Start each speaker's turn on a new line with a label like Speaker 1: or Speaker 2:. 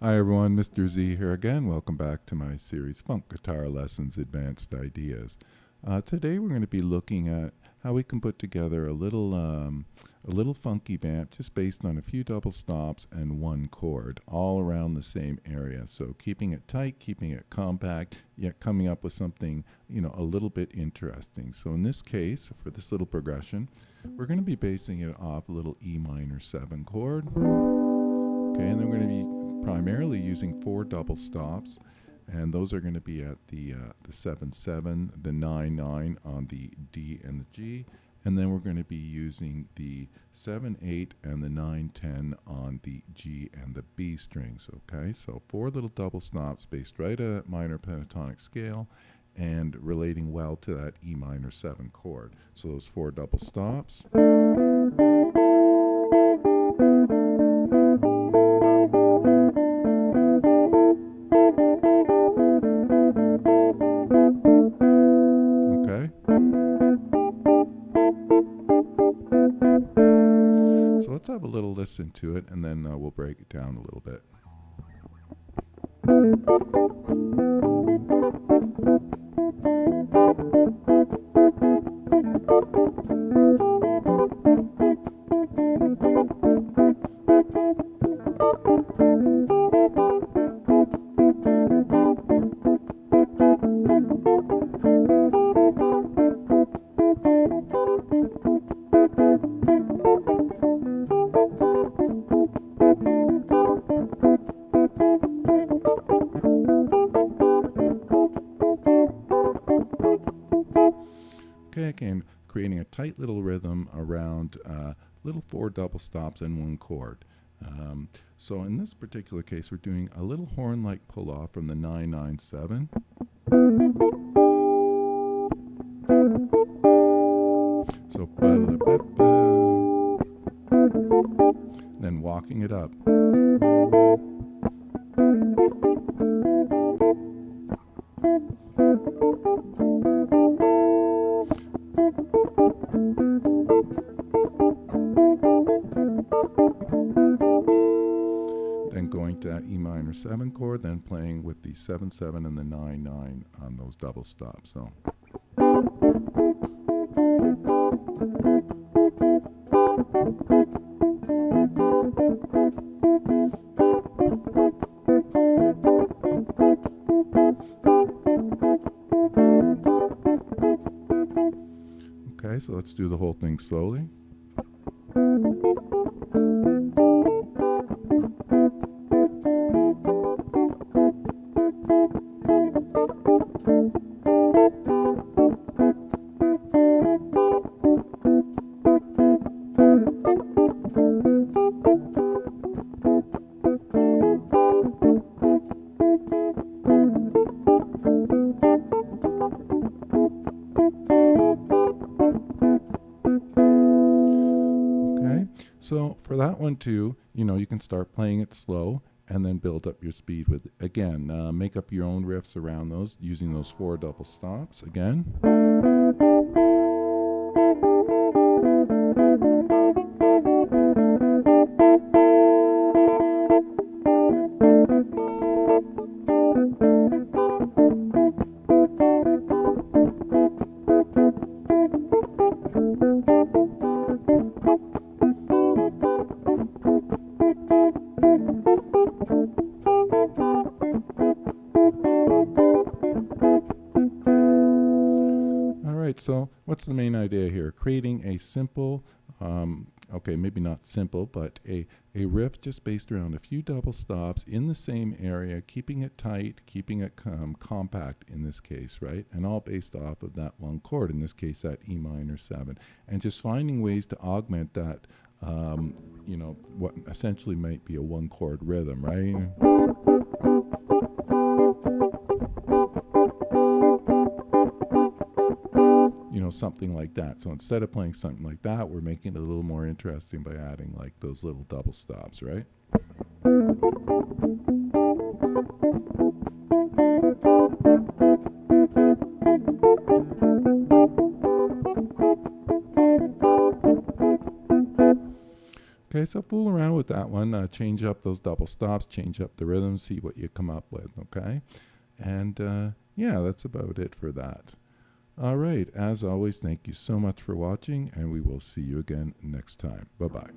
Speaker 1: Hi everyone, Mr.Z here again. Welcome back to my series Funk Guitar Lessons Advanced Ideas. Today we're going to be looking at how we can put together a little funky vamp just based on a few double stops and one chord all around the same area. So keeping it tight, keeping it compact, yet coming up with something, a little bit interesting. So in this case, for this little progression, we're going to be basing it off a little E minor 7 chord. Okay, and then we're going to be primarily using 4 double stops, and those are going to be at the 7-7, the 9-9 on the D and the G, and then we're going to be using the 7-8 and the 9-10 on the G and the B strings. Okay, so 4 little double stops based right at minor pentatonic scale and relating well to that E minor 7 chord. So those 4 double stops. Okay. So let's have a little listen to it, and then we'll break it down a little bit. Okay, again, creating a tight little rhythm around little 4 double stops and 1 chord. So in this particular case, we're doing a little horn-like pull-off from the 9-9-7. So then walking it up. Then going to that E minor 7 chord, then playing with the 7-7 and the 9-9 on those double stops. So. Okay, so let's do the whole thing slowly. So for that one too, you can start playing it slow and then build up your speed with it. Again, make up your own riffs around those using those 4 double stops again. So what's the main idea here? Creating a simple, okay, maybe not simple, but a riff just based around a few double stops in the same area, keeping it tight, keeping it compact in this case, right? And all based off of that 1 chord, in this case, that E minor 7. And just finding ways to augment that, what essentially might be a 1 chord rhythm, right? Something like that. So instead of playing something like that, we're making it a little more interesting by adding like those little double stops, right? Okay, so fool around with that one. Change up those double stops, change up the rhythm, see what you come up with, okay? And yeah, that's about it for that. All right, as always, thank you so much for watching, and we will see you again next time. Bye-bye.